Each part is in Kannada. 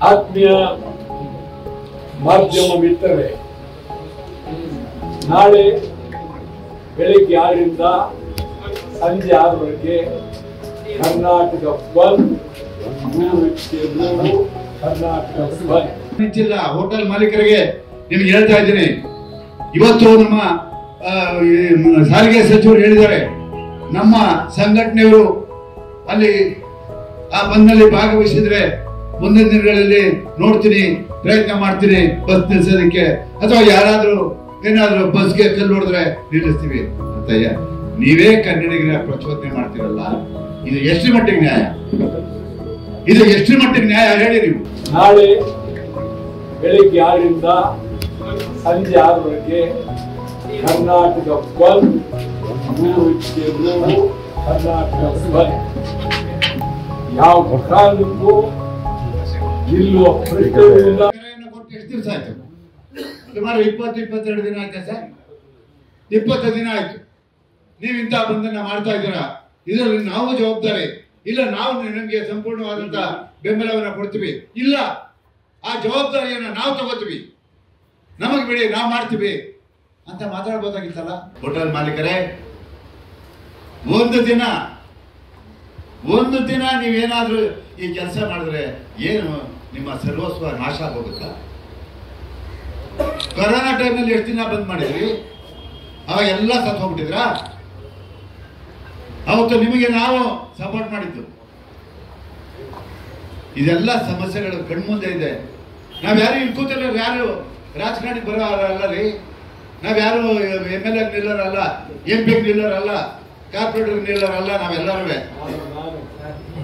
ಆತ್ಮೀಯ ಮಾಧ್ಯಮ ಮಿತ್ರರೇ, ನಾಳೆ ಬೆಳಿಗ್ಗೆ 6ರಿಂದ ಸಂಜೆ 6ರವರೆಗೆ ಕರ್ನಾಟಕ ಬಂದ್, ಕರ್ನಾಟಕ ಬಂದ್. ಹೋಟೆಲ್ ಮಾಲೀಕರಿಗೆ ನಿಮ್ಗೆ ಹೇಳ್ತಾ ಇದ್ದೀನಿ, ಇವತ್ತು ನಮ್ಮ ಸಾರಿಗೆ ಸಚಿವರು ಹೇಳಿದ್ದಾರೆ, ನಮ್ಮ ಸಂಘಟನೆಯವರು ಅಲ್ಲಿ ಆ ಬಂದ್ನಲ್ಲಿ ಭಾಗವಹಿಸಿದ್ರೆ ಮುಂದಿನ ದಿನಗಳಲ್ಲಿ ನೋಡ್ತೀನಿ, ಪ್ರಯತ್ನ ಮಾಡ್ತೀನಿ ಬಸ್ ನಿಲ್ಸೋದಕ್ಕೆ, ಅಥವಾ ಯಾರಾದ್ರೂ ಏನಾದ್ರೂ ಬಸ್ಗೆ ಕಲ್ಲು ಹೊಡೆದ್ರೆ ನಿಲ್ಲಿಸ್ತೀವಿ ಅಂತಯ್ಯ. ನೀವೇ ಕನ್ನಡಿಗರ ಪ್ರಚೋದನೆ ಮಾಡ್ತೀರಲ್ಲ, ಇದು ಎಷ್ಟು ಮಟ್ಟಿಗೆ ನ್ಯಾಯ? ಇದು ಎಷ್ಟು ಮಟ್ಟಿಗೆ ನ್ಯಾಯ ಹೇಳಿ ನೀವು. ನಾಳೆ ಬೆಳಿಗ್ಗೆ 6ರಿಂದ ಸಂಜೆ 6ರವರೆಗೆ ಕರ್ನಾಟಕ ಬಂದ್, ಕರ್ನಾಟಕ ಬಂದ್. ಯಾವ ಕಾರಣಕ್ಕೂ ನಿಲ್ಲುವ ಪ್ರಶ್ನೆಯಿಲ್ಲ. ಎಷ್ಟು ದಿವಸ ಆಯ್ತು? ಸುಮಾರು 20-22 ದಿನ ಆಯ್ತಾ ಸರ್? 20 ದಿನ ಆಯ್ತು. ನೀವು ಇಂಥ ಬಂಧನ ಮಾಡ್ತಾ ಇದ್ದೀರಾ, ಇದರಲ್ಲಿ ನಾವು ಜವಾಬ್ದಾರಿ ಇಲ್ಲ. ನಾವು ನಿಮಗೆ ಸಂಪೂರ್ಣವಾದಂತ ಬೆಂಬಲವನ್ನ ಕೊಡ್ತೀವಿ, ಇಲ್ಲ ಆ ಜವಾಬ್ದಾರಿಯನ್ನ ನಾವು ತಗೋತೀವಿ, ನಮಗೆ ಬಿಡಿ ನಾವು ಮಾಡ್ತೀವಿ ಅಂತ ಮಾತಾಡ್ಬೋದಾಗಿತ್ತಲ್ಲ. ಹೋಟೆಲ್ ಮಾಲೀಕರೇ, ಒಂದು ದಿನ ನೀವೇನಾದ್ರೂ ಈ ಕೆಲಸ ಮಾಡಿದ್ರೆ ಏನು ನಿಮ್ಮ ಸರ್ವಸ್ವ ನಾಶ ಆಗೋಗುತ್ತಾ? ಕೊರೋನಾ ಟೈಮ್ನಲ್ಲಿ ಎಷ್ಟು ದಿನ ಬಂದ್ ಮಾಡಿದ್ರಿ? ಅವಾಗ ಎಲ್ಲ ಸತ್ತು ಹೋಗ್ಬಿಟ್ಟಿದ್ರಾ? ಅವತ್ತು ನಿಮಗೆ ನಾವು ಸಪೋರ್ಟ್ ಮಾಡಿದ್ದು. ಇದೆಲ್ಲ ಸಮಸ್ಯೆಗಳು ಕಣ್ಮುಂದೆ ಇದೆ. ನಾವ್ಯಾರು ಇಲ್ಲಿ ಕೂತಲ್ಲ, ಯಾರು ರಾಜಕಾರಣಿ ಬರೋಲ್ಲ ರೀ, ನಾವ್ಯಾರು MLA ನಿಲ್ಲೋರಲ್ಲ, MP ನಿಲ್ಲೋರಲ್ಲ, ಕಾರ್ಪೊರೇಟರ್ ನಿಲ್ಲೋರಲ್ಲ. ನಾವೆಲ್ಲರೂ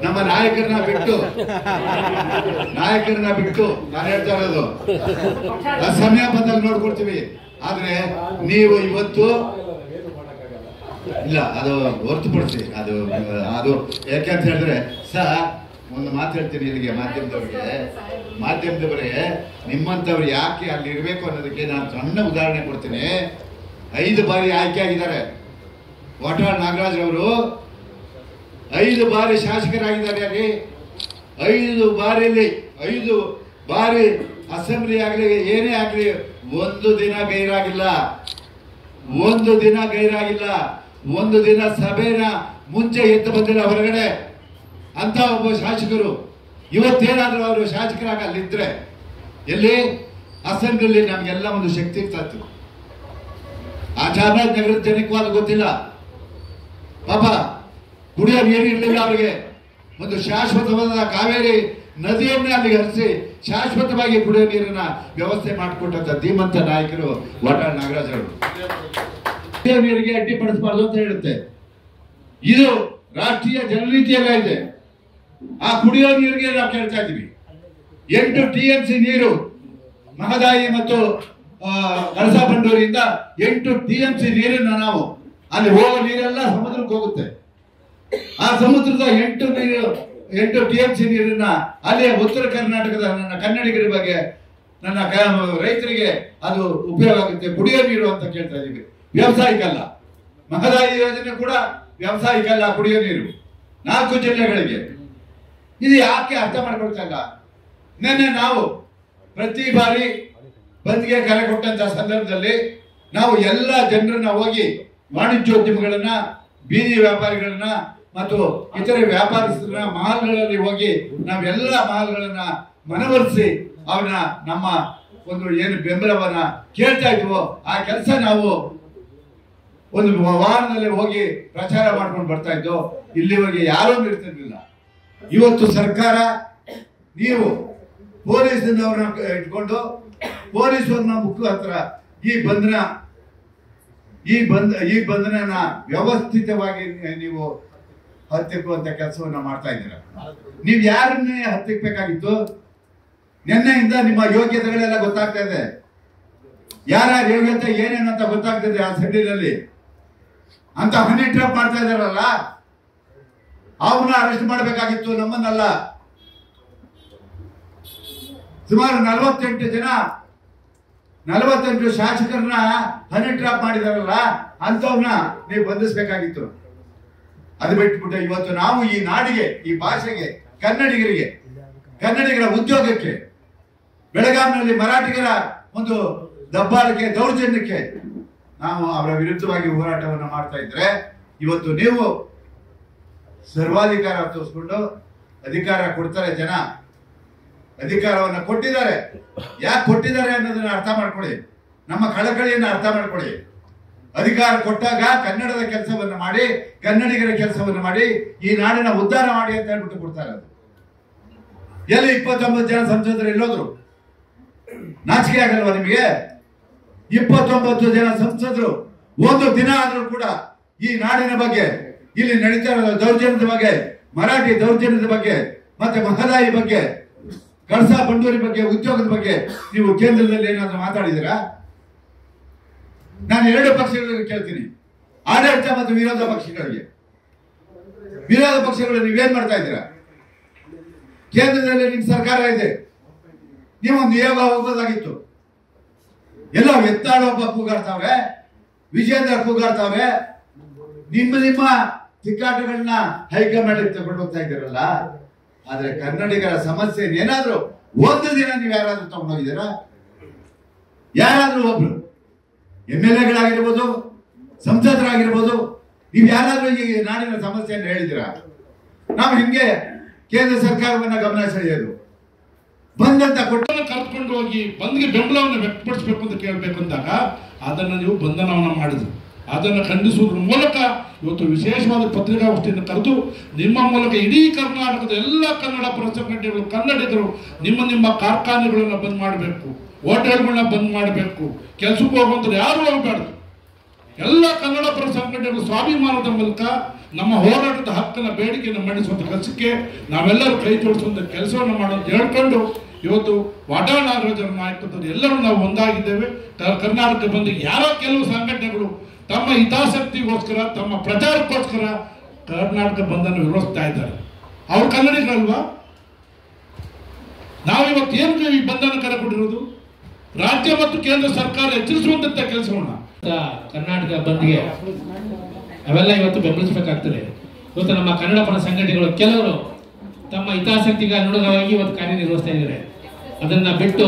ನಮ್ಮ ನಾಯಕರನ್ನ ಬಿಟ್ಟು ನಾನು ಹೇಳ್ತಾ ಇರೋದು, ಸಮಯ ಬಂದಾಗ ನೋಡ್ಕೊಡ್ತೀವಿ. ಆದ್ರೆ ನೀವು ಇವತ್ತು ಇಲ್ಲ, ಅದು ಹೊರತುಪಡಿಸಿ ಅದು ಯಾಕಂತ ಹೇಳಿದ್ರೆ ಸರ್, ಒಂದು ಮಾತು ಹೇಳ್ತೀನಿ ಇಲ್ಲಿಗೆ ಮಾಧ್ಯಮದವರಿಗೆ, ನಿಮ್ಮಂಥವ್ರು ಯಾಕೆ ಅಲ್ಲಿ ಇರಬೇಕು ಅನ್ನೋದಕ್ಕೆ ನಾನು ಸಣ್ಣ ಉದಾಹರಣೆ ಕೊಡ್ತೀನಿ. 5 ಬಾರಿ ಆಯ್ಕೆ ಆಗಿದ್ದಾರೆ ವಾಟಾಳ್ ನಾಗರಾಜ್ ಅವರು, 5 ಬಾರಿ ಶಾಸಕರಾಗಿದ್ದಾರೆ. 5 ಬಾರಿ ಅಸೆಂಬ್ಲಿ ಆಗಲಿ ಏನೇ ಆಗಲಿ ಒಂದು ದಿನ ಗೈರಾಗಿಲ್ಲ. ಒಂದು ದಿನ ಸಭೆನ ಮುಂಚೆ ಎದ್ದು ಬಂದಿಲ್ಲ ಹೊರಗಡೆ ಅಂತ ಒಬ್ಬ ಶಾಸಕರು. ಇವತ್ತೇನಾದ್ರೂ ಅವರು ಶಾಸಕರಾಗಿ ಅಲ್ಲಿದ್ರೆ ಎಲ್ಲಿ ಅಸೆಂಬ್ಲಿಯಲ್ಲಿ ನಮಗೆಲ್ಲ ಒಂದು ಶಕ್ತಿ ಇರ್ತಾಯಿತ್ತು. ಆ ಚಾಮರಾಜನಗರದ ಜನಕವಾದ ಗೊತ್ತಿಲ್ಲ ಪಾಪ, ಕುಡಿಯೋ ನೀರು ಇರಲಿಲ್ಲ ಅವರಿಗೆ. ಒಂದು ಶಾಶ್ವತವಾದ ಕಾವೇರಿ ನದಿಯನ್ನೇ ಅಲ್ಲಿಗೆ ಹರಿಸಿ ಶಾಶ್ವತವಾಗಿ ಕುಡಿಯೋ ನೀರಿನ ವ್ಯವಸ್ಥೆ ಮಾಡಿಕೊಟ್ಟಂತ ಧೀಮಂತ ನಾಯಕರು ವಾಟಾಳ್ ನಾಗರಾಜ್ ಅವರು. ಕುಡಿಯೋ ನೀರಿಗೆ ಅಡ್ಡಿಪಡಿಸಬಾರ್ದು ಅಂತ ಹೇಳುತ್ತೆ. ಇದು ರಾಷ್ಟ್ರೀಯ ಜನನೀತಿಯಲ್ಲ ಇದೆ. ಆ ಕುಡಿಯೋ ನೀರಿಗೆ ನಾವು ಕೇಳ್ತಾ ಇದ್ದೀವಿ. 8 TMC ನೀರು ಮಹದಾಯಿ ಮತ್ತು ಕಳಸಾ ಬಂಡೂರಿಯಿಂದ 8 TMC ನೀರನ್ನ ನಾವು ಅಲ್ಲಿ ಹೋಗೋ ನೀರೆಲ್ಲ ಸಮುದ್ರಕ್ಕೆ ಹೋಗುತ್ತೆ. ಆ ಸಮುದ್ರದ 8 TMC ನೀರನ್ನ ಅಲ್ಲಿ ಉತ್ತರ ಕರ್ನಾಟಕದ ನನ್ನ ಕನ್ನಡಿಗರ ಬಗ್ಗೆ, ನನ್ನ ರೈತರಿಗೆ ಅದು ಉಪಯೋಗ ಆಗುತ್ತೆ. ಕುಡಿಯೋ ನೀರು ಅಂತ ಕೇಳ್ತಾ ಇದ್ದೀವಿ, ವ್ಯವಸಾಯಿಕಲ್ಲ. ಮಹದಾಯಿ ಯೋಜನೆ ಕೂಡ ವ್ಯವಸಾಯಿಕಲ್ಲ, ಕುಡಿಯೋ ನೀರು 4 ಜಿಲ್ಲೆಗಳಿಗೆ. ಇದು ಯಾಕೆ ಅರ್ಥ ಮಾಡ್ಕೊಳ್ತಾ ಇಲ್ಲ? ನಿನ್ನೆ ನಾವು ಪ್ರತಿ ಬಾರಿ ಬಂದ್ಗೆ ಕರೆ ಕೊಟ್ಟಂತ ಸಂದರ್ಭದಲ್ಲಿ ನಾವು ಎಲ್ಲ ಜನರನ್ನ ಹೋಗಿ, ವಾಣಿಜ್ಯೋದ್ಯಮಿಗಳನ್ನ, ಬೀದಿ ವ್ಯಾಪಾರಿಗಳನ್ನ ಮತ್ತು ಇತರೆ ವ್ಯಾಪಾರಸ್ಥರನ್ನ ಮಾಲ್ಗಳಲ್ಲಿ ಹೋಗಿ ನಾವೆಲ್ಲ ಮಾಲ್ಗಳನ್ನ ಮನವೊಲಿಸಿ ಅವನ್ನ ನಮ್ಮ ಒಂದು ಏನು ಬೆಂಬಲವನ್ನ ಕೇಳ್ತಾ ಇದ್ವೋ ಆ ಕೆಲಸ ನಾವು ಒಂದು ವಾಹನದಲ್ಲಿ ಹೋಗಿ ಪ್ರಚಾರ ಮಾಡ್ಕೊಂಡು ಬರ್ತಾ ಇದ್ದೋ. ಇಲ್ಲಿವರೆಗೆ ಯಾರೂ ನಿರ್ತಿರ್ಲಿಲ್ಲ. ಇವತ್ತು ಸರ್ಕಾರ, ನೀವು ಪೊಲೀಸ್ನವ್ರನ್ನ ಇಟ್ಕೊಂಡು ಪೊಲೀಸರನ್ನ ಮುಖಾಂತರ ಈ ಬಂಧನ ವ್ಯವಸ್ಥಿತವಾಗಿ ನೀವು ಹತ್ತಿಕ್ಕುವಂತ ಕೆಲಸವನ್ನ ಮಾಡ್ತಾ ಇದ್ದೀರಾ. ನೀವು ಯಾರನ್ನೇ ಹತ್ತಿಕ್ಬೇಕಾಗಿತ್ತು? ನಿನ್ನೆಯಿಂದ ನಿಮ್ಮ ಯೋಗ್ಯತೆಗಳೆಲ್ಲ ಗೊತ್ತಾಗ್ತಾ ಇದೆ. ಯಾರ ಯೋಗ್ಯತೆ ಏನೇನಂತ ಗೊತ್ತಾಗ್ತದೆ. ಆ ಸೆಡ್ಡಿನಲ್ಲಿ ಅಂತ ಹನಿ ಟ್ರಾಪ್ ಮಾಡ್ತಾ ಇದಾರಲ್ಲ, ಅವ್ರನ್ನ ಅರೆಸ್ಟ್ ಮಾಡಬೇಕಾಗಿತ್ತು, ನಮ್ಮನ್ನಲ್ಲ. ಸುಮಾರು 48 ಶಾಸಕರನ್ನ ಹನಿ ಟ್ರಾಪ್ ಮಾಡಿದಾರಲ್ಲ, ಅಂತವ್ರನ್ನ ನೀವು ಬಂಧಿಸಬೇಕಾಗಿತ್ತು. ಅದು ಬಿಟ್ಬಿಟ್ಟು ಇವತ್ತು ನಾವು ಈ ನಾಡಿಗೆ, ಈ ಭಾಷೆಗೆ, ಕನ್ನಡಿಗರಿಗೆ ಕನ್ನಡಿಗರ ಉದ್ಯೋಗಕ್ಕೆ, ಬೆಳಗಾವಿನಲ್ಲಿ ಮರಾಠಿಗರ ಒಂದು ದಬ್ಬಾಳಿಕೆ, ದೌರ್ಜನ್ಯಕ್ಕೆ ನಾವು ಅವರ ವಿರುದ್ಧವಾಗಿ ಹೋರಾಟವನ್ನು ಮಾಡ್ತಾ ಇದ್ರೆ, ಇವತ್ತು ನೀವು ಸರ್ವಾಧಿಕಾರ ತೋರಿಸ್ಕೊಂಡು ಅಧಿಕಾರ ಕೊಡ್ತಾರೆ ಜನ. ಅಧಿಕಾರವನ್ನು ಕೊಟ್ಟಿದ್ದಾರೆ, ಯಾಕೆ ಕೊಟ್ಟಿದ್ದಾರೆ ಅನ್ನೋದನ್ನ ಅರ್ಥ ಮಾಡ್ಕೊಳ್ಳಿ, ನಮ್ಮ ಕಳಕಳಿಯನ್ನು ಅರ್ಥ ಮಾಡ್ಕೊಳ್ಳಿ. ಅಧಿಕಾರ ಕೊಟ್ಟಾಗ ಕನ್ನಡದ ಕೆಲಸವನ್ನು ಮಾಡಿ, ಕನ್ನಡಿಗರ ಕೆಲಸವನ್ನು ಮಾಡಿ, ಈ ನಾಡಿನ ಉದ್ಧಾರ ಮಾಡಿ ಅಂತ ಹೇಳ್ಬಿಟ್ಟು ಕೊಡ್ತಾರೆ. ಎಲ್ಲಿ 29 ಜನ ಸಂಸದರು ಎಲ್ಲೋದ್ರು? ನಾಚಿಕೆ ಆಗಲ್ವಾ ನಿಮಗೆ? 29 ಜನ ಸಂಸದರು ಒಂದು ದಿನ ಆದ್ರೂ ಕೂಡ ಈ ನಾಡಿನ ಬಗ್ಗೆ, ಇಲ್ಲಿ ನಡೀತಾ ಇರೋ ದೌರ್ಜನ್ಯದ ಬಗ್ಗೆ, ಮರಾಠಿ ದೌರ್ಜನ್ಯದ ಬಗ್ಗೆ, ಮತ್ತೆ ಮಹದಾಯಿ ಬಗ್ಗೆ, ಕಳಸಾ ಬಂಡೂರಿ ಬಗ್ಗೆ, ಉದ್ಯೋಗದ ಬಗ್ಗೆ ನೀವು ಕೇಂದ್ರದಲ್ಲಿ ಏನಾದ್ರೂ ಮಾತಾಡಿದ್ದೀರಾ? ನಾನು 2 ಪಕ್ಷಗಳಿಗೆ ಕೇಳ್ತೀನಿ, ಆಡಳಿತ ಮತ್ತು ವಿರೋಧ ಪಕ್ಷಗಳಿಗೆ. ವಿರೋಧ ಪಕ್ಷಗಳು ನೀವೇನ್ ಮಾಡ್ತಾ ಇದ್ದೀರಾ? ಕೇಂದ್ರದಲ್ಲಿ ನಿಮ್ ಸರ್ಕಾರ ಇದೆ, ನೀವೊಂದು ನಿಯೋಗ ಹೋಗೋದಾಗಿತ್ತು. ಎಲ್ಲ ಎತ್ತಾಳು ಒಬ್ಬ ಕೂಗಾಡ್ತಾವ್ರೆ, ವಿಜೇಂದ್ರ ಕೂಗಾಡ್ತಾವ್ರೆ, ನಿಮ್ಮ ತಿಕ್ಕಾಟಗಳನ್ನ ಹೈಕಮಾಂಡ್ ತಗೊಂಡು ಹೋಗ್ತಾ ಇದ್ದೀರಲ್ಲ. ಆದ್ರೆ ಕನ್ನಡಿಗರ ಸಮಸ್ಯೆ ಏನಾದ್ರು ಒಂದು ದಿನ ನೀವು ಯಾರಾದ್ರೂ ತಗೊಂಡೋಗಿದ್ದೀರಾ? ಯಾರಾದ್ರೂ ಒಬ್ರು MLA-ಗಳಾಗಿರ್ಬೋದು, ಸಂಸದರಾಗಿರ್ಬೋದು, ನೀವು ಯಾರಾದ್ರೂ ಈ ನಾಡಿನ ಸಮಸ್ಯೆಯನ್ನು ಹೇಳಿದ್ದೀರಾ? ನಾವು ಹಿಂಗೆ ಕೇಂದ್ರ ಸರ್ಕಾರವನ್ನ ಗಮನ ಸೆಳೆಯೋದು, ಬಂದಂತ ಕೊಟ್ಟನ್ನು ಕರ್ಕೊಂಡು ಹೋಗಿ ಬಂದ್ಗೆ ಬೆಂಬಲವನ್ನು ವ್ಯಕ್ತಪಡಿಸಬೇಕು ಅಂತ ಕೇಳಬೇಕು ಅಂದಾಗ ಅದನ್ನು ನೀವು ಬಂಧನವನ್ನು ಮಾಡಿದ್ರು. ಅದನ್ನು ಖಂಡಿಸುವುದರ ಮೂಲಕ ಇವತ್ತು ವಿಶೇಷವಾದ ಪತ್ರಿಕಾಗೋಷ್ಠಿಯನ್ನು ಕರೆದು ನಿಮ್ಮ ಮೂಲಕ ಇಡೀ ಕರ್ನಾಟಕದ ಎಲ್ಲ ಕನ್ನಡ ಪರ ಸಂಘಟನೆಗಳು, ಕನ್ನಡಿಗರು ನಿಮ್ಮ ಕಾರ್ಖಾನೆಗಳನ್ನ ಬಂದ್ ಮಾಡಬೇಕು, ಹೋಟೆಲ್ಗಳನ್ನ ಬಂದ್ ಮಾಡಬೇಕು, ಕೆಲಸಕ್ಕೆ ಹೋಗುವಂಥದ್ದು ಯಾರು ಹೋಗಬಾರ್ದು. ಎಲ್ಲ ಕನ್ನಡ ಪರ ಸಂಘಟನೆಗಳು ಸ್ವಾಭಿಮಾನದ ಮೂಲಕ ನಮ್ಮ ಹೋರಾಟದ ಹಕ್ಕನ ಬೇಡಿಕೆಯನ್ನು ಮಂಡಿಸುವಂಥ ಕೆಲಸಕ್ಕೆ ನಾವೆಲ್ಲರೂ ಕೈ ಜೋಡಿಸುವಂಥ ಕೆಲಸವನ್ನು ಮಾಡೋದು ಹೇಳ್ಕೊಂಡು ಇವತ್ತು ವಾಟಾಳ್ ನಾಗರಾಜರ ನಾಯಕತ್ವದಲ್ಲಿ ಎಲ್ಲರೂ ನಾವು ಒಂದಾಗಿದ್ದೇವೆ. ಕರ್ನಾಟಕ ಬಂದು ಯಾರೋ ಕೆಲವು ಸಂಘಟನೆಗಳು ತಮ್ಮ ಹಿತಾಸಕ್ತಿಗೋಸ್ಕರ, ತಮ್ಮ ಪ್ರಚಾರಕ್ಕೋಸ್ಕರ ಕರ್ನಾಟಕ ಬಂದನ್ನು ವಿರೋಧಿಸ್ತಾ ಇದ್ದಾರೆ. ಅವ್ರು ಕನ್ನಡಿಗರಲ್ವಾ? ನಾವಿವತ್ತು ಏನು ಈ ಬಂಧನ ಕರೆ ಕೊಟ್ಟಿರೋದು? ರಾಜ್ಯ ಮತ್ತು ಕೇಂದ್ರ ಸರ್ಕಾರ ಎಚ್ಚರಿಸುವಂತ ಕೆಲಸವನ್ನ ಕರ್ನಾಟಕ ಬಂದ್ಗೆ ಅವೆಲ್ಲ ಇವತ್ತು ಬೆಂಬಲಿಸಬೇಕಾಗ್ತದೆ. ಇವತ್ತು ನಮ್ಮ ಕನ್ನಡ ಪರ ಸಂಘಟನೆಗಳು ಕೆಲವರು ತಮ್ಮ ಹಿತಾಸಕ್ತಿಗೆ ಅನುಗುಣವಾಗಿ ಇವತ್ತು ಕಾರ್ಯನಿರ್ವಹಿಸ್ತಾ ಇದ್ದಾರೆ. ಅದನ್ನ ಬಿಟ್ಟು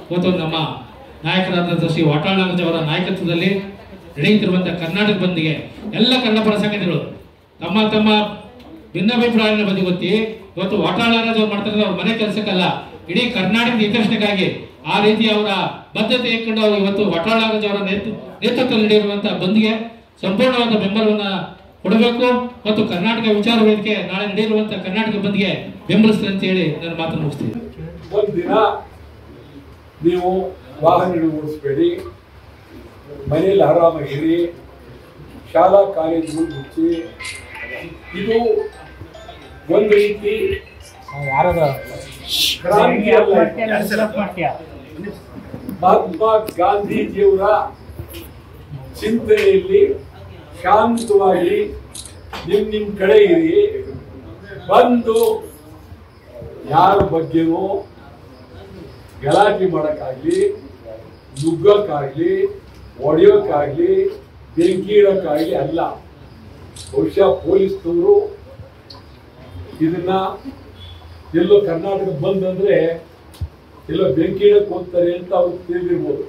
ಇವತ್ತು ನಮ್ಮ ನಾಯಕರಾದ ಶ್ರೀ ವಾಟಾಳ್ ನಾಗರಾಜ್ ಅವರ ನಾಯಕತ್ವದಲ್ಲಿ ನಡೆಯುತ್ತಿರುವಂತಹ ಕರ್ನಾಟಕ ಬಂದ್ಗೆ ಎಲ್ಲ ಕನ್ನಡ ಪರ ಸಂಘಟನೆಗಳು ತಮ್ಮ ತಮ್ಮ ಭಿನ್ನಾಭಿಪ್ರಾಯಗಳ ಬದಿಗೊತ್ತಿ ಇವತ್ತು ವಾಟಾಳ್ ನಾಗರಾಜ್ ಅವರು ಮಾಡ್ತಾರೆ ಅವ್ರ ಮನೆ ಕೆಲಸಕ್ಕಲ್ಲ, ಇಡೀ ಕರ್ನಾಟಕದ ಹಿತರಕ್ಷಣೆಗಾಗಿ ಆ ರೀತಿ ಅವರ ಬದ್ಧತೆ ಇಟ್ಕೊಂಡು ಇವತ್ತು ವಾಟಾಳ್ ನಾಗರಾಜ್ ಅವರ ನೇತೃತ್ವದಲ್ಲಿ ನಡೆಯುವಂತಹ ಬಂದ್ಗೆ ಸಂಪೂರ್ಣವಾದ ಬೆಂಬಲವನ್ನ ಕೊಡಬೇಕು ಮತ್ತು ಕರ್ನಾಟಕ ವಿಚಾರ ವೇದಿಕೆ ನಾಳೆ ನಡೆಯುವಂತಹ ಕರ್ನಾಟಕ ಬಂದ್ಗೆ ಬೆಂಬಲಿಸ್ತಾರೆ ಅಂತ ಹೇಳಿ ನನ್ನ ಮಾತನ್ನು ಮುಗಿಸ್ತೀನಿ. ಒಂದಿನ ನೀವು ವಾಹನ ಓಡಿಸ್ಬೇಡಿ, ಮನೆಯಲ್ಲಿ ಆರಾಮಾಗಿರಿ, ಶಾಲಾ ಕಾಲೇಜುಗಳು ಮುಚ್ಚಿ. ಇದು ಒಂದು ರೀತಿ ಮಹಾತ್ಮ ಗಾಂಧೀಜಿಯವರ ಚಿಂತನೆಯಲ್ಲಿ ಶಾಂತವಾಗಿ ನಿಮ್ ಕಡೆ ಇರಿ. ಬಂದು ಯಾರ ಬಗ್ಗೆನೂ ಗಲಾಟೆ ಮಾಡಕ್ಕಾಗ್ಲಿ, ನುಗ್ಗಕ್ಕಾಗ್ಲಿ, ಹೊಡೆಯೋಕ್ಕಾಗ್ಲಿ, ಬೆಂಕಿ ಇಡೋಕ್ಕಾಗ್ಲಿ ಅಲ್ಲ. ಬಹುಶಃ ಪೊಲೀಸ್ನವರು ಇದನ್ನ ಎಲ್ಲೋ ಕರ್ನಾಟಕ ಬಂದ್ ಅಂದ್ರೆ ಎಲ್ಲೋ ಬೆಂಕಿ ಇಡಕ್ ಹೋಗ್ತಾರೆ ಅಂತ ಅವ್ರಿಗೆ ತಿಳಿದಿರ್ಬೋದು.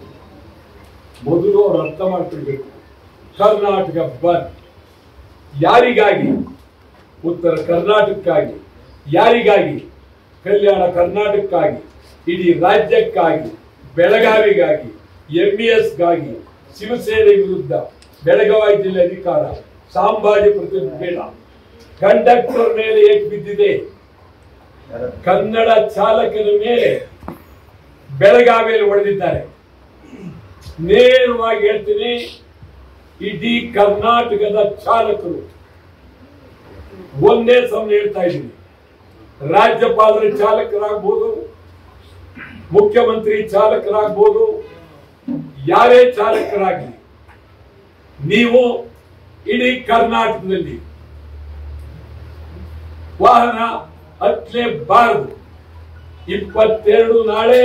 ಮೊದಲು ಅವ್ರು ಅರ್ಥ ಮಾಡ್ತಿರ್ಬೇಕು, ಕರ್ನಾಟಕ ಬಂದ್ ಯಾರಿಗಾಗಿ? ಉತ್ತರ ಕರ್ನಾಟಕಕ್ಕಾಗಿ. ಯಾರಿಗಾಗಿ? ಕಲ್ಯಾಣ ಕರ್ನಾಟಕಕ್ಕಾಗಿ, ಇಡೀ ರಾಜ್ಯಕ್ಕಾಗಿ, ಬೆಳಗಾವಿಗಾಗಿ, MESಗಾಗಿ, ಶಿವಸೇನೆ ವಿರುದ್ಧ ಬೆಳಗಾವಿ ಜಿಲ್ಲೆ ಅಧಿಕಾರ, ಸಾಮ್ರಾಜ್ಯ ಪ್ರತಿಭಟನೆ, ಕಂಡಕ್ಟರ್ ಮೇಲೆ ಏಟ್ ಬಿದ್ದಿದೆ, ಕನ್ನಡ ಚಾಲಕನ ಮೇಲೆ ಬೆಳಗಾವಿಯಲ್ಲಿ ಹೊಡೆದಿದ್ದಾರೆ. ನೇರವಾಗಿ ಹೇಳ್ತೀನಿ, ಇಡೀ ಕರ್ನಾಟಕದ ಚಾಲಕರು ಒಂದೇ ಸಮಯ ಹೇಳ್ತಾ ಇದ್ದೀನಿ, ರಾಜ್ಯಪಾಲರ ಚಾಲಕರಾಗ್ಬೋದು, ಮುಖ್ಯಮಂತ್ರಿ ಚಾಲಕರಾಗ್ಬೋದು, ಯಾರೇ ಚಾಲಕರಾಗಲಿ, ನೀವು ಇಡೀ ಕರ್ನಾಟಕದಲ್ಲಿ ವಾಹನ ಹತ್ತಲೇಬಾರದು. 22 ನಾಳೆ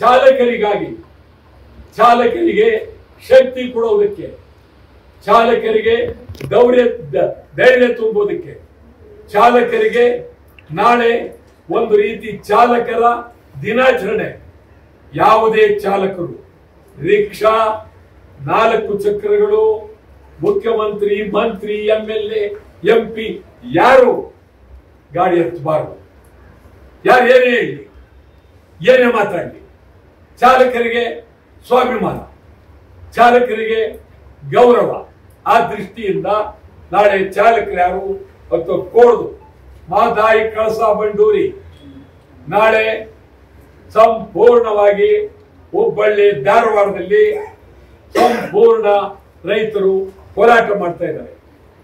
ಚಾಲಕರಿಗೆ ಶಕ್ತಿ ಕೊಡೋದಕ್ಕೆ, ಚಾಲಕರಿಗೆ ಧೈರ್ಯ ತುಂಬೋದಕ್ಕೆ, ಚಾಲಕರಿಗೆ ನಾಳೆ ಒಂದು ರೀತಿ ಚಾಲಕರ ದಿನಾಚರಣೆ. ಯಾವುದೇ ಚಾಲಕರು ರಿಕ್ಷಾ 4 ಚಕ್ರಗಳು, ಮುಖ್ಯಮಂತ್ರಿ, ಮಂತ್ರಿ, MLA, MP ಯಾರು ಗಾಡಿ ಹತ್ತಬಾರದು. ಯಾರು ಏನೇ ಹೇಳಿ, ಏನೇ ಮಾತಾಡಲಿ, ಚಾಲಕರಿಗೆ ಸ್ವಾಭಿಮಾನ, ಚಾಲಕರಿಗೆ ಗೌರವ. ಆ ದೃಷ್ಟಿಯಿಂದ ನಾಳೆ ಚಾಲಕರು ಯಾರು ಮತ್ತು ಕೋಡ್ದು ಮಾದಾಯಿ ಕಳಸಾ ಬಂಡೂರಿ ನಾಳೆ ಸಂಪೂರ್ಣವಾಗಿ ಹುಬ್ಬಳ್ಳಿ ಧಾರವಾಡದಲ್ಲಿ ಸಂಪೂರ್ಣ ರೈತರು ಹೋರಾಟ ಮಾಡ್ತಾ ಇದ್ದಾರೆ,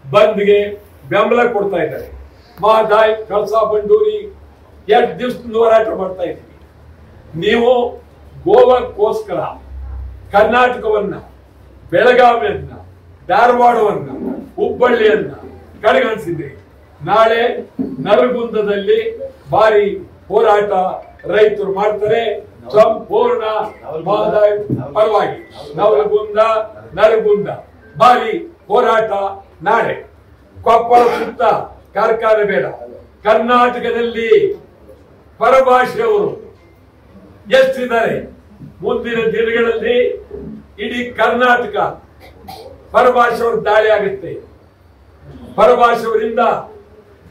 ಬಂದ್ಗೆ ಬೆಂಬಲ ಕೊಡ್ತಾ ಇದ್ದಾರೆ. ಮಾದಾಯಿ ಕಳಸಾ ಬಂಡೂರಿ 2 ದಿವಸದಿಂದ ಹೋರಾಟ ಮಾಡ್ತಾ ಇದ್ದೀವಿ. ನೀವು ಗೋವಾಕ್ಕೋಸ್ಕರ ಕರ್ನಾಟಕವನ್ನ, ಬೆಳಗಾವಿಯನ್ನ, ಧಾರವಾಡವನ್ನ, ಹುಬ್ಬಳ್ಳಿಯನ್ನ ಕಡೆಗಣಿಸಿದ್ರಿ. ನಾಳೆ ನರಗುಂದದಲ್ಲಿ ಭಾರಿ ಹೋರಾಟ ರೈತರು ಮಾಡ್ತಾರೆ. ಸಂಪೂರ್ಣ ಪರವಾಗಿ ನರಗುಂದ ಭಾರಿ ಹೋರಾಟ ನಾಳೆ. ಕೊಪ್ಪಳ ಸುತ್ತ ಕಾರ್ಖಾನೆ ಬೇಡ. ಕರ್ನಾಟಕದಲ್ಲಿ ಪರಭಾಷೆಯವರು ಎಷ್ಟಿದ್ದಾರೆ? ಮುಂದಿನ ದಿನಗಳಲ್ಲಿ ಇಡೀ ಕರ್ನಾಟಕ ಪರಭಾಷೆಯವರು ದಾಳಿ ಆಗುತ್ತೆ. ಪರಭಾಷೆಯವರಿಂದ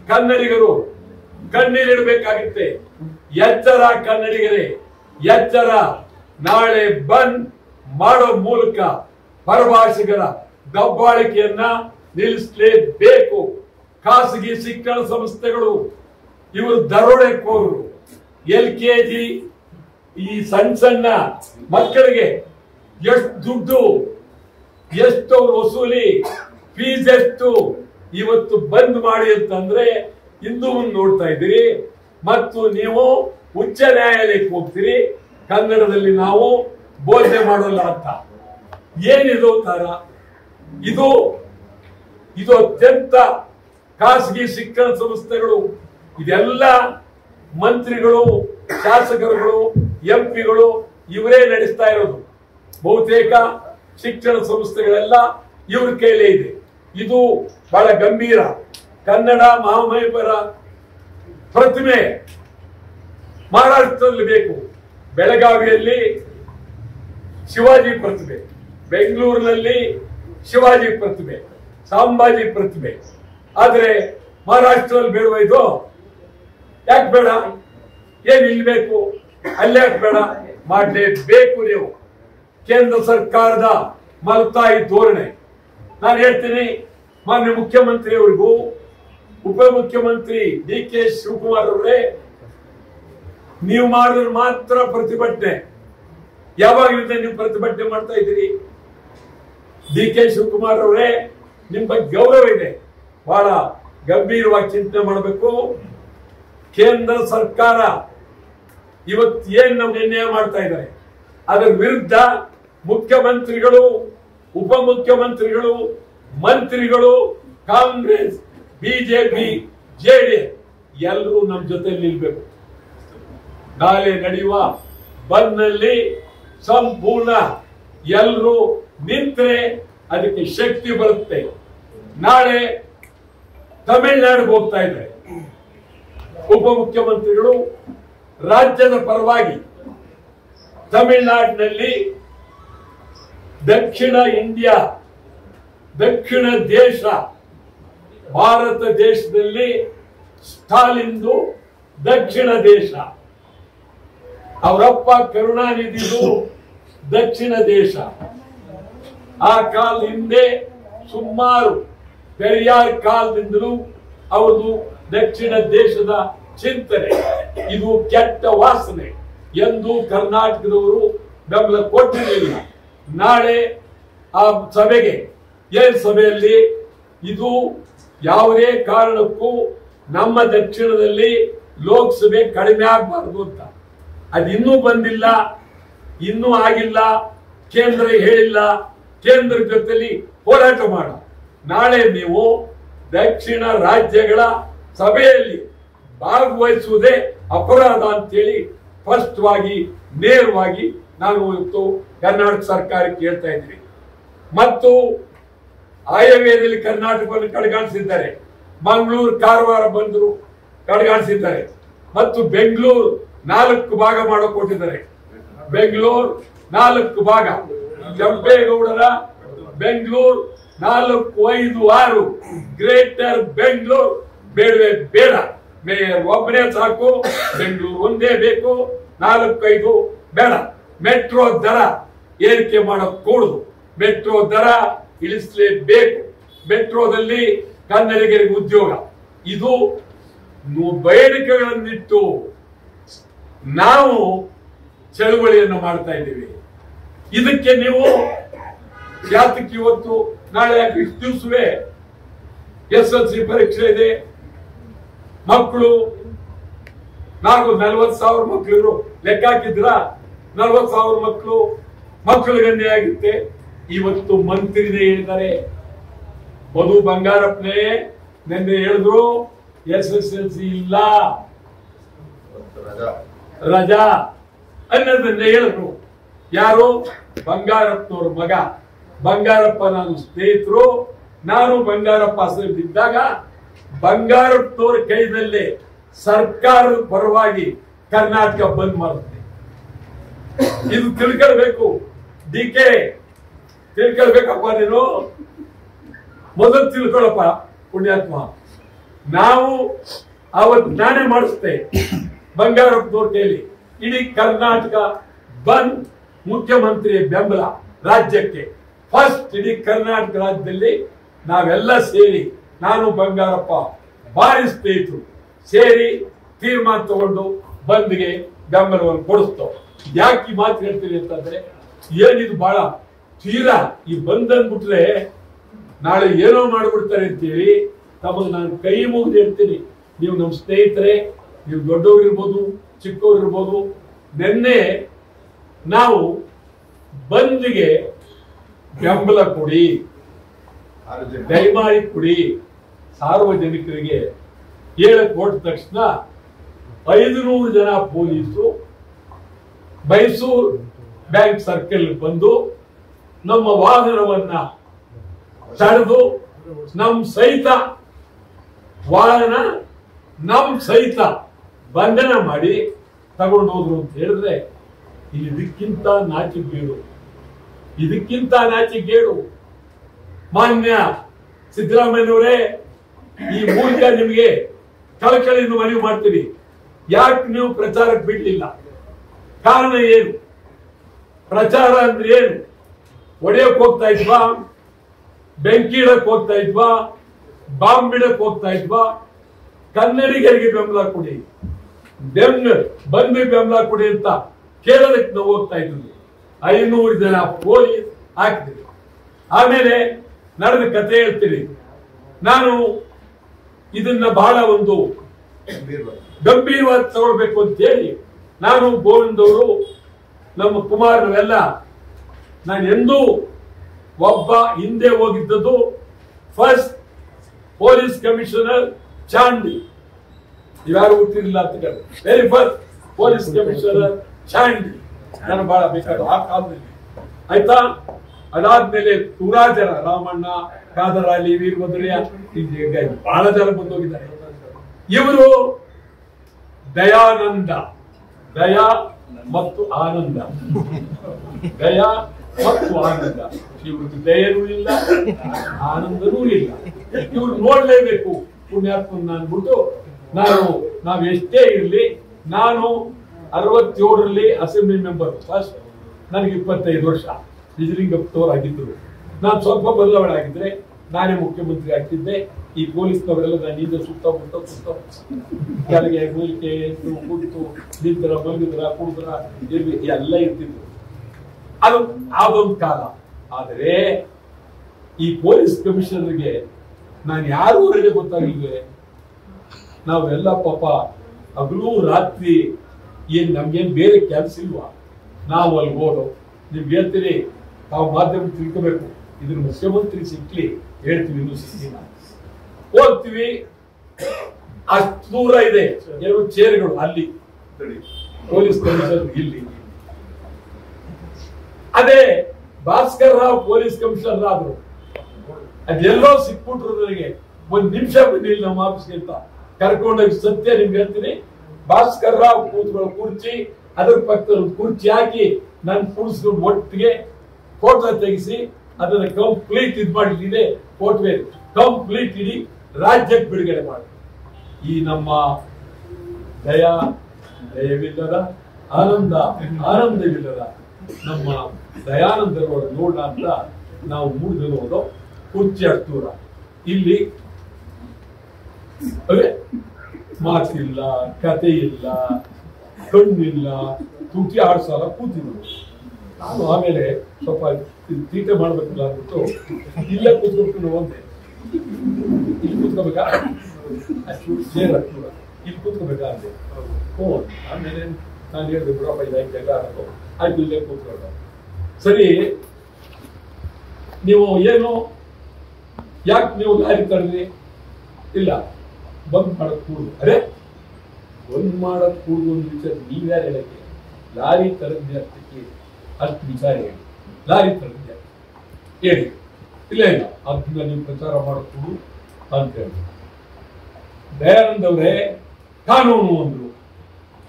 ಕನ್ನಡಿಗರು ಕಣ್ಣೀರಿಡಬೇಕಾಗುತ್ತೆ. ಎಚ್ಚರ ಕನ್ನಡಿಗರೇ, ಎಚ್ಚರ. ನಾಳೆ ಬಂದ್ ಮಾಡೋ ಮೂಲಕ ಪರಭಾಷಿಗರ ದಬ್ಬಾಳಿಕೆಯನ್ನ ನಿಲ್ಲಿಸಲೇಬೇಕು. ಖಾಸಗಿ ಶಿಕ್ಷಣ ಸಂಸ್ಥೆಗಳು ಇವರು ದರೋಡೆಕೋರರು. LKG ಈ ಸಣ್ಣ ಮಕ್ಕಳಿಗೆ ಎಷ್ಟು ದುಡ್ಡು, ಎಷ್ಟು ವಸೂಲಿ, ಫೀಸ್ ಎಷ್ಟು, ಇವತ್ತು ಬಂದ್ ಮಾಡಿ ಅಂತಂದ್ರೆ ಇಂದು ಮುಂದೆ ನೋಡ್ತಾ ಇದ್ದೀರಿ. ಮತ್ತು ನೀವು ಉಚ್ಚ ನ್ಯಾಯಾಲಯಕ್ಕೆ ಹೋಗ್ತೀರಿ, ಕನ್ನಡದಲ್ಲಿ ನಾವು ಬೋಧನೆ ಮಾಡೋಲ್ಲ ಅಂತ. ಏನಿದು ತರ? ಇದು ಅತ್ಯಂತ ಖಾಸಗಿ ಶಿಕ್ಷಣ ಸಂಸ್ಥೆಗಳು, ಇದೆಲ್ಲ ಮಂತ್ರಿಗಳು, ಶಾಸಕರುಗಳು, MP ಗಳು ಇವರೇ ನಡೆಸ್ತಾ ಇರೋದು. ಬಹುತೇಕ ಶಿಕ್ಷಣ ಸಂಸ್ಥೆಗಳೆಲ್ಲ ಇವ್ರ ಕೈಲೇ ಇದೆ. ಇದು ಬಹಳ ಗಂಭೀರ. ಕನ್ನಡ ಮಹಾಮಹಿಮರ ಪ್ರತಿಮೆ ಮಹಾರಾಷ್ಟ್ರದಲ್ಲಿ ಬೇಕು. ಬೆಳಗಾವಿಯಲ್ಲಿ ಶಿವಾಜಿ ಪ್ರತಿಮೆ, ಬೆಂಗಳೂರಿನಲ್ಲಿ ಶಿವಾಜಿ ಪ್ರತಿಮೆ, ಸಂಭಾಜಿ ಪ್ರತಿಮೆ. ಆದ್ರೆ ಮಹಾರಾಷ್ಟ್ರದಲ್ಲಿ ಬೇಡವ ಇದು? ಯಾಕೆ ಬೇಡ? ಏನ್ ಇಲ್ಬೇಕು? ಅಲ್ಲೇ ಬೇಡ? ಮಾಡಲೇಬೇಕು ನೀವು. ಕೇಂದ್ರ ಸರ್ಕಾರದ ಮಲತಾಯಿ ಧೋರಣೆ. ನಾನು ಹೇಳ್ತೀನಿ, ಮಾನ್ಯ ಮುಖ್ಯಮಂತ್ರಿಯವರಿಗೂ ಉಪಮುಖ್ಯಮಂತ್ರಿ DK ಶಿವಕುಮಾರ್ ಅವರೇ, ನೀವು ಮಾಡಿದ್ರೆ ಮಾತ್ರ ಪ್ರತಿಭಟನೆ. ಯಾವಾಗಿಂದ ನೀವು ಪ್ರತಿಭಟನೆ ಮಾಡ್ತಾ ಇದ್ದೀರಿ? DK ಶಿವಕುಮಾರ್ ಅವರೇ, ನಿಮ್ಮ ಬಗ್ಗೆ ಗೌರವ ಇದೆ, ಬಹಳ ಗಂಭೀರವಾಗಿ ಚಿಂತನೆ ಮಾಡಬೇಕು. ಕೇಂದ್ರ ಸರ್ಕಾರ ಇವತ್ತು ಏನ್ ನಮ್ಗೆ ಅನ್ಯಾಯ ಮಾಡ್ತಾ ಇದ್ದಾರೆ, ಅದರ ವಿರುದ್ಧ ಮುಖ್ಯಮಂತ್ರಿಗಳು, ಉಪಮುಖ್ಯಮಂತ್ರಿಗಳು, ಮಂತ್ರಿಗಳು, ಕಾಂಗ್ರೆಸ್, BJP, JDS ಎಲ್ಲರೂ ನಮ್ಮ ಜೊತೆ ನಿಲ್ಬೇಕು. ನಾಳೆ ನಡೆಯುವ ಬಂದ್ನಲ್ಲಿ ಸಂಪೂರ್ಣ ಎಲ್ಲರೂ ನಿಂತರೆ ಅದಕ್ಕೆ ಶಕ್ತಿ ಬರುತ್ತೆ. ನಾಳೆ ತಮಿಳುನಾಡಿಗೆ ಹೋಗ್ತಾ ಇದ್ದಾರೆ ಉಪಮುಖ್ಯಮಂತ್ರಿಗಳು ರಾಜ್ಯದ ಪರವಾಗಿ. ತಮಿಳುನಾಡಿನಲ್ಲಿ ದಕ್ಷಿಣ ಇಂಡಿಯಾ, ದಕ್ಷಿಣ ದೇಶ, ಭಾರತ ದೇಶದಲ್ಲಿ ಸ್ಟಾಲಿನ್ದು ದಕ್ಷಿಣ ದೇಶ, ಅವರಪ್ಪ ಕರುಣಾನಿಧಿದು ದಕ್ಷಿಣ ದೇಶ. ಆ ಕಾಲದ ಹಿಂದೆ ಸುಮಾರು ಪೆರಿಯಾರ್ ಕಾಲದಿಂದಲೂ ಅವರು ದಕ್ಷಿಣ ದೇಶದ ಚಿಂತನೆ. ಇದು ಕೆಟ್ಟ ವಾಸನೆ ಎಂದು ಕರ್ನಾಟಕದವರು ಬೆಂಬಲ ಕೊಟ್ಟಿರಲಿಲ್ಲ. ನಾಳೆ ಆ ಸಭೆಗೆ, ಏನ್ ಸಭೆಯಲ್ಲಿ ಇದು ಯಾವುದೇ ಕಾರಣಕ್ಕೂ ನಮ್ಮ ದಕ್ಷಿಣದಲ್ಲಿ ಲೋಕಸಭೆ ಕಡಿಮೆ ಆಗಬಾರದು ಅಂತ. ಅದು ಇನ್ನೂ ಬಂದಿಲ್ಲ, ಇನ್ನೂ ಆಗಿಲ್ಲ, ಕೇಂದ್ರ ಹೇಳಿಲ್ಲ. ಕೇಂದ್ರ ಜೊತೆಲಿ ಹೋರಾಟ ಮಾಡ. ನಾಳೆ ನೀವು ದಕ್ಷಿಣ ರಾಜ್ಯಗಳ ಸಭೆಯಲ್ಲಿ ಭಾಗವಹಿಸುವುದೇ ಅಪರಾಧ ಅಂತೇಳಿ ಸ್ಪಷ್ಟವಾಗಿ, ನೇರವಾಗಿ ನಾನು ಇವತ್ತು ಕರ್ನಾಟಕ ಸರ್ಕಾರಕ್ಕೆ ಹೇಳ್ತಾ ಇದ್ದೀನಿ. ಮತ್ತು ಆಯವ್ಯಯದಲ್ಲಿ ಕರ್ನಾಟಕವನ್ನು ಕಡೆಗಾಣಿಸಿದ್ದಾರೆ. ಮಂಗಳೂರು, ಕಾರವಾರ ಬಂದರು ಕಡೆಗಾಣಿಸಿದ್ದಾರೆ. ಮತ್ತು ಬೆಂಗಳೂರು 4 ಭಾಗ ಮಾಡೋ ಕೊಟ್ಟಿದ್ದಾರೆ. ಬೆಂಗಳೂರು 4 ಭಾಗ, ಕೆಂಪೇಗೌಡರ ಬೆಂಗಳೂರು 4, 5, 6 ಗ್ರೇಟರ್ ಬೆಂಗಳೂರು ಬೇಡವೇ ಬೇಡ. ಮೇಯರ್ ಒಬ್ಬನೇ ಸಾಕು, ಬೆಂಗಳೂರು ಒಂದೇ ಬೇಕು, 4, 5 ಬೇಡ. ಮೆಟ್ರೋ ದರ ಏರಿಕೆ ಮಾಡಕ್ ಕೂಡುದು, ಮೆಟ್ರೋ ದರ ಇಳಿಸಲೇಬೇಕು. ಮೆಟ್ರೋದಲ್ಲಿ ಕನ್ನಡಿಗರಿಗೆ ಉದ್ಯೋಗ, ಇದು ಬೇಡಿಕೆಗಳನ್ನಿಟ್ಟು ನಾವು ಚಳುವಳಿಯನ್ನು ಮಾಡ್ತಾ ಇದ್ದೀವಿ. ಇದಕ್ಕೆ ನೀವು ಯಾತಕ್ಕೆ ಇವತ್ತು ನಾಳೆ ಇಷ್ಟು ದಿವಸವೇ SSLC ಪರೀಕ್ಷೆ ಇದೆ, ಮಕ್ಕಳು 40,000 ಮಕ್ಕಳು ಲೆಕ್ಕ ಹಾಕಿದ್ರ, 40,000 ಮಕ್ಕಳಿಗೆ ಅನ್ಯಾಯ ಆಗುತ್ತೆ. ಇವತ್ತು ಮಂತ್ರಿನೇ ಹೇಳಿದ್ದಾರೆ, ಮಧು ಬಂಗಾರಪ್ಪನೇ ನಿನ್ನೆ ಹೇಳಿದ್ರು SSLC ಇಲ್ಲ, ರಜಾ ಅನ್ನೋದನ್ನೇ ಹೇಳಿದ್ರು. ಯಾರು? ಬಂಗಾರಪ್ಪನವ್ರ ಮಗ. ಬಂಗಾರಪ್ಪ ನಾನು ಸ್ನೇಹಿತರು. ನಾನು ಬಂಗಾರಪ್ಪ ಇದ್ದಾಗ ಬಂಗಾರಪ್ಪನವ್ರ ಕೈದಲ್ಲಿ ಸರ್ಕಾರದ ಪರವಾಗಿ ಕರ್ನಾಟಕ ಬಂದ್ ಮಾಡುತ್ತೆ. ಇದು ತಿಳ್ಕೊಳ್ಬೇಕು. DK ತಿಳ್ಕೊಳ್ಬೇಕಪ್ಪ, ನೀನು ಮೊದಲು ತಿಳ್ಕೊಳಪ್ಪ ಪುಣ್ಯಾತ್ಮ. ನಾವು ಅವತ್ತು ನಾನೇ ಮಾಡಿಸ್ತೆ ಬಂಗಾರಪ್ಪನವ್ರ ಕೈಲಿ. ಇಡೀ ಕರ್ನಾಟಕ ಬಂದ್, ಮುಖ್ಯಮಂತ್ರಿ ಬೆಂಬಲ ರಾಜ್ಯಕ್ಕೆ. ಫಸ್ಟ್ ಇಡೀ ಕರ್ನಾಟಕ ರಾಜ್ಯದಲ್ಲಿ ನಾವೆಲ್ಲ ಸೇರಿ, ನಾನು ಬಂಗಾರಪ್ಪ ಭಾರಿ ಸ್ನೇಹಿತರು ಸೇರಿ ತೀರ್ಮಾನ ತಗೊಂಡು ಬಂದ್ಗೆ ಬೆಂಬಲವನ್ನು ಕೊಡಿಸ್ತೋ. ಯಾಕೆ ಈ ಮಾತು ಹೇಳ್ತೀರಿ ಅಂತಂದ್ರೆ, ಏನಿದು ಬಹಳ ತೀರಾ ಈ ಬಂದ್ ಅಂದ್ಬಿಟ್ರೆ ನಾಳೆ ಏನೋ ಮಾಡ್ಬಿಡ್ತಾರೆ ಅಂತೇಳಿ ತಮಗೆ ನಾನು ಕೈ ಮುಗಿದು ಹೇಳ್ತೀನಿ. ನೀವು ನಮ್ಮ ಸ್ನೇಹಿತರೆ, ನೀವು ದೊಡ್ಡವ್ರು ಇರ್ಬೋದು, ಚಿಕ್ಕವ್ರು ಇರ್ಬೋದು. ನಿನ್ನೆ ನಾವು ಬಂದ್ಗೆ ಬೆಂಬಲ ಕೊಡಿ, ದಯಮಾಡಿ ಕೊಡಿ. ಸಾರ್ವಜನಿಕರಿಗೆ ಹೇಳಕ್ ಹೊರಟ ತಕ್ಷಣ 500 ಜನ ಪೊಲೀಸರು ಮೈಸೂರು ಬ್ಯಾಂಕ್ ಸರ್ಕಲ್ ಬಂದು ನಮ್ಮ ವಾಹನವನ್ನ ತಡೆದು ನಮ್ ಸಹಿತ ಬಂಧನ ಮಾಡಿ ತಗೊಂಡು ಹೋದ್ರು ಅಂತ ಹೇಳಿದ್ರೆ ಇದಕ್ಕಿಂತ ನಾಚಿಕೆಗೇಡು. ಮಾನ್ಯ ಸಿದ್ದರಾಮಯ್ಯನವರೇ, ಈ ಮೂಲಕ ನಿಮಗೆ ಕಳಕಳಿಯನ್ನು ಮನವಿ ಮಾಡ್ತೀವಿ. ಯಾಕೆ ನೀವು ಪ್ರಚಾರಕ್ಕೆ ಬಿಡ್ಲಿಲ್ಲ? ಕಾರಣ ಏನು? ಪ್ರಚಾರ ಅಂದ್ರೆ ಏನು? ಒಡೆಯಕ್ ಹೋಗ್ತಾ ಇದ್ವಾ? ಬೆಂಕಿ ಇಡಕ್ ಹೋಗ್ತಾ ಇದ್ವಾ? ಬಾಂಬ್ ಬಿಡಕ್ ಹೋಗ್ತಾ ಇದ್ವಾ? ಕನ್ನಡಿಗರಿಗೆ ಬೆಂಬಲ ಕೊಡಿ, ಬಂದು ಬೆಂಬಲ ಕೊಡಿ ಅಂತ ಕೇಳೋದಕ್ಕೆ ನಾವು ಹೋಗ್ತಾ ಇದ್ವಿ. 500 ಜನ ಪೊಲೀಸ್ ಹಾಕಿದ್ವಿ. ಆಮೇಲೆ ನಡೆದ ಕಥೆ ಹೇಳ್ತೀನಿ. ನಾನು ಇದನ್ನ ಬಹಳ ಒಂದು ಗಂಭೀರವಾಗಿ ತಗೊಳ್ಬೇಕು ಅಂತ ಹೇಳಿ ನಾನು, ಗೋವಿಂದ್ ಅವರು, ನಮ್ಮ ಕುಮಾರನೆಲ್ಲ, ನಾನು ಎಂದೂ ಒಬ್ಬ ಹಿಂದೆ ಹೋಗಿದ್ದದ್ದು ಫಸ್ಟ್ ಪೊಲೀಸ್ ಕಮಿಷನರ್ ಚಾಂಡಿ, ಯಾರು ಗೊತ್ತಿರಲಿಲ್ಲ ಅಂತ ಹೇಳಿ, very first police commissioner Chandy ನಾನು ಬಹಳ ಬೇಕಾದ ಆ ಕಾಲದಲ್ಲಿ. ಆಯ್ತಾ? ಅದಾದ್ಮೇಲೆ ತುರಾ ಜನ, ರಾಮಣ್ಣ, ಕಾದರಾಲಿ, ವೀರಭದ್ರಯ್ಯ, ಬಹಳ ಜನ ಬಂದೋಗಿದ್ದಾರೆ. ಇವರು ದಯಾನಂದ, ದಯಾ ಮತ್ತು ಆನಂದ, ಇವ್ರಿಗೆ ದಯನೂ ಇಲ್ಲ, ಆನಂದನೂ ಇಲ್ಲ. ಇವ್ರು ನೋಡ್ಲೇಬೇಕು ಪುಣ್ಯಾತ್ಮನ ಅಂದ್ಬಿಟ್ಟು ನಾವು ಎಷ್ಟೇ ಇರ್ಲಿ, ನಾನು 67ರಲ್ಲಿ ಅಸೆಂಬ್ಲಿ ಮೆಂಬರ್ ಫಸ್ಟ್, ನನಗೆ 25 ವರ್ಷ. ನಿಜಲಿಂಗಪ್ಪನವ್ರು ಆಗಿದ್ರು. ನಾನು ಸ್ವಲ್ಪ ಬದಲಾವಣೆ ಆಗಿದ್ರೆ ನಾನೇ ಮುಖ್ಯಮಂತ್ರಿ ಆಗ್ತಿದ್ದೆ. ಈ ಪೊಲೀಸ್ನವರೆಲ್ಲ ನಾನು ಹಿಂದೆ ಸುತ್ತ ಕೆಳಗೆ ಮೂಲಿಕೆ ಕೂತು ನಿಂತರ ಮಲಗಿದ್ರ ಕುಡಿದ್ರ ಎಲ್ಲ ಇರ್ತಿದ್ರು. ಅದೊಂದು ಕಾಲ. ಆದರೆ ಈ ಪೊಲೀಸ್ ಕಮಿಷನರ್ಗೆ ನಾನು ಯಾರೂವರೆಗೆ ಗೊತ್ತಾಗಿಲ್ವೇ? ನಾವೆಲ್ಲ ಪಾಪ ಹಗಲು ರಾತ್ರಿ ಏನ್ ನಮ್ಗೇನ್ ಬೇರೆ ಕೆಲಸ ಇಲ್ವಾ? ನಾವು ಅಲ್ಲಿ ಹೋದೋ ನಿಮ್ಗೆ ಹೇಳ್ತೀರಿ, ನಾವು ಮಾಧ್ಯಮ ತಿಳ್ಕೋಬೇಕು. ಇದ್ರ ಮುಖ್ಯಮಂತ್ರಿ ಸಿಕ್ಲಿ ಹೇಳ್ತೀವಿ, ಇನ್ನೂ ಸಿಕ್ಕಿಲ್ಲ. ಹೋಗ್ತೀವಿ, ಅಷ್ಟು ದೂರ ಇದೆ 2 ಚೇರ್ಗಳು ಅಲ್ಲಿ ಪೊಲೀಸ್ ಕಮಿಷನರ್ ಇಲ್ಲಿ. ಅದೇ ಭಾಸ್ಕರ್ ರಾವ್ ಪೊಲೀಸ್ ಕಮಿಷನರ್ ಆದ್ರು. ಅದೆಲ್ಲೋ ಸಿಕ್ಬಿಟ್ರು. ನನಗೆ 1 ನಿಮಿಷ ಬಂದಿಲ್ಲ ನಮ್ಮ ಆಫೀಸ್ಗೆ ಅಂತ ಕರ್ಕೊಂಡೋಗಿ. ಸತ್ಯ ನಿಮ್ಗೆ ಹೇಳ್ತೀನಿ, ಭಾಸ್ಕರ್ ರಾವ್ ಕೂತ್ಕೊಳ್ಳೋ ಕುರ್ಚಿ, ಅದ್ರ ಪಕ್ಕದಲ್ಲಿ ಒಂದು ಕುರ್ಚಿ ಹಾಕಿ ನನ್ನ ಕೂರಿಸ್ಕೊಂಡು ಒಟ್ಟಿಗೆ ಫೋಟೋ ತೆಗಿಸಿ ಅದನ್ನ ಕಂಪ್ಲೀಟ್ ಇದ್ ಮಾಡಿದೆ. ಫೋಟೋ ಕಂಪ್ಲೀಟ್ ಇಡೀ ರಾಜ್ಯಕ್ಕೆ ಬಿಡುಗಡೆ ಮಾಡಿ. ಈ ನಮ್ಮ ದಯವಿಲ್ಲದ ಆನಂದವಿಲ್ಲದ ನಮ್ಮ ದಯಾನಂದರವರ ನೋಡ ಅಂತ ನಾವು 3 ಜನ ಹೋದೋ. ಕುರ್ಚಿ ಅಷ್ಟು ದೂರ, ಇಲ್ಲಿ ಮಾತಿಲ್ಲ, ಕತೆ ಇಲ್ಲ, ಕಣ್ಣಿಲ್ಲ, ತುಟಿ ಆಡ್ಸಲ್ಲ ಕೂತಿದ್ರು. ನಾನು ಆಮೇಲೆ ಸ್ವಲ್ಪ ತೀಟೆ ಮಾಡ್ಬೇಕಿಲ್ಲ ಅಂದ್ಬಿಟ್ಟು ಇಲ್ಲೇ ಕೂತ್ಕೊಂಡು ಒಂದೇ ಇಲ್ಲಿ ಕೂತ್ಕೋಬೇಕಾ, ಇಲ್ಲಿ ಕೂತ್ಕೋಬೇಕಾದ್ರೆ ಆಮೇಲೆ ನಾನು ಹೇಳಿದೆ ಬಿಡಪ್ಪ ಇದೆಲ್ಲ ಆಯ್ತು ಇಲ್ಲೇ ಕೂತ್ಕೊಂಡ. ಸರಿ, ನೀವು ಏನು ಯಾಕೆ ನೀವು ಲಾರಿ ತರಲಿ? ಇಲ್ಲ, ಬಂದ್ ಮಾಡಕ್ ಕೂಡುದು. ಅರೆ ಬಂದ್ ಮಾಡಕ್ ಕೂಡುದು ಒಂದು ವಿಚಾರ ನೀವ್ಯಾರು ಹೇಳಕ್ಕೆ? ಲಾರಿ ತರದ್ದೆ ಅಷ್ಟಕ್ಕೆ ಅಷ್ಟು ವಿಚಾರ ಹೇಳಿ. ಲಾರಿ ತರದ್ದೆ ಹೇಳಿ, ಇಲ್ಲ ಇಲ್ಲ ಅದನ್ನ ನೀವು ಪ್ರಚಾರ ಮಾಡக்கூಡು ಅಂತ ಹೇಳಿ. ದಯಾನಂದ್ ಅವರೇ ಕಾನೂನು ಅಂದ್ರು.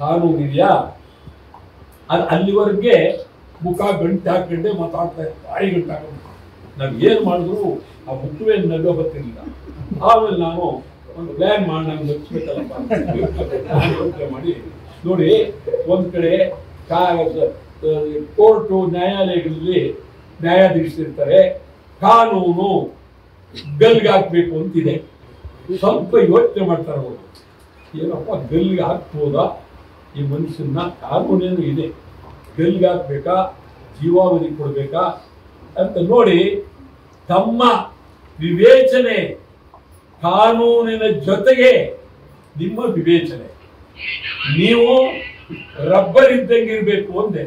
ಕಾನೂನು ಇದೆಯಾ? ಅದು ಅಲ್ಲಿವರೆಗೆ ಮುಖ ಗಂಟೆ ಹಾಕೊಂಡೆ ಮಾತಾಡ್ತಾ ಇತ್ತು, ಬಾಯಿ ಗಂಟೆ ಹಾಕೊಂಡು. ನಾವ್ ಏನ್ ಮಾಡಿದ್ರು ಆ ಮುಖವೇ ನಗೋ ಬರ್ತಿರ್ಲಿಲ್ಲ. ಆಮೇಲೆ ನಾನು ಒಂದು ಪ್ಲಾನ್ ಮಾಡಿ ನಾನು ಯೋಚನೆ ಮಾಡಿ ನೋಡಿ, ಒಂದ್ ಕಡೆ ಕೋರ್ಟು ನ್ಯಾಯಾಲಯಗಳಲ್ಲಿ ನ್ಯಾಯಾಧೀಶರಿರ್ತಾರೆ, ಕಾನೂನು ಗಲ್ಗೆ ಹಾಕ್ಬೇಕು ಅಂತಿದೆ. ಸ್ವಲ್ಪ ಯೋಚನೆ ಮಾಡ್ತಾರೆ ಅವರು, ಏನಪ್ಪ ಗಲ್ಗೆ ಹಾಕ್ಬೋದಾ ಈ ಮನುಷ್ಯನ? ಕಾನೂನೇನು ಇದೆ, ಗಲ್ಗೆ ಹಾಕ್ಬೇಕಾ, ಜೀವಾವಧಿ ಕೊಡ್ಬೇಕಾ ಅಂತ ನೋಡಿ ತಮ್ಮ ವಿವೇಚನೆ, ಕಾನೂನಿನ ಜೊತೆಗೆ ನಿಮ್ಮ ವಿವೇಚನೆ, ನೀವು ರಬ್ಬರ್ ಇದ್ದಂಗಿರ್ಬೇಕು ಅಂದೆ.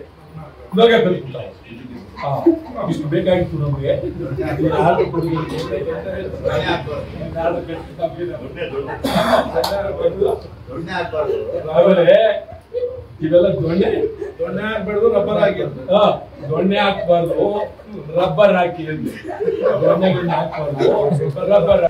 ನಗ ಕಲ್ಪಿಸ್ತಾರೆ. ಇಷ್ಟು ಬೇಕಾಗಿತ್ತು ನಮಗೆ. ಆಮೇಲೆ ಇವೆಲ್ಲ ದೊಣ್ಣೆ ಹಾಕ್ಬಾರ್ದು, ರಬ್ಬರ್ ಹಾಕಿ. ದೊಣ್ಣೆ ಹಾಕ್ಬಾರ್ದು, ರಬ್ಬರ್ ಹಾಕಿ. ದೊಣ್ಣೆ ಹಾಕ್ಬಾರ್ದು, ರಬ್ಬರ್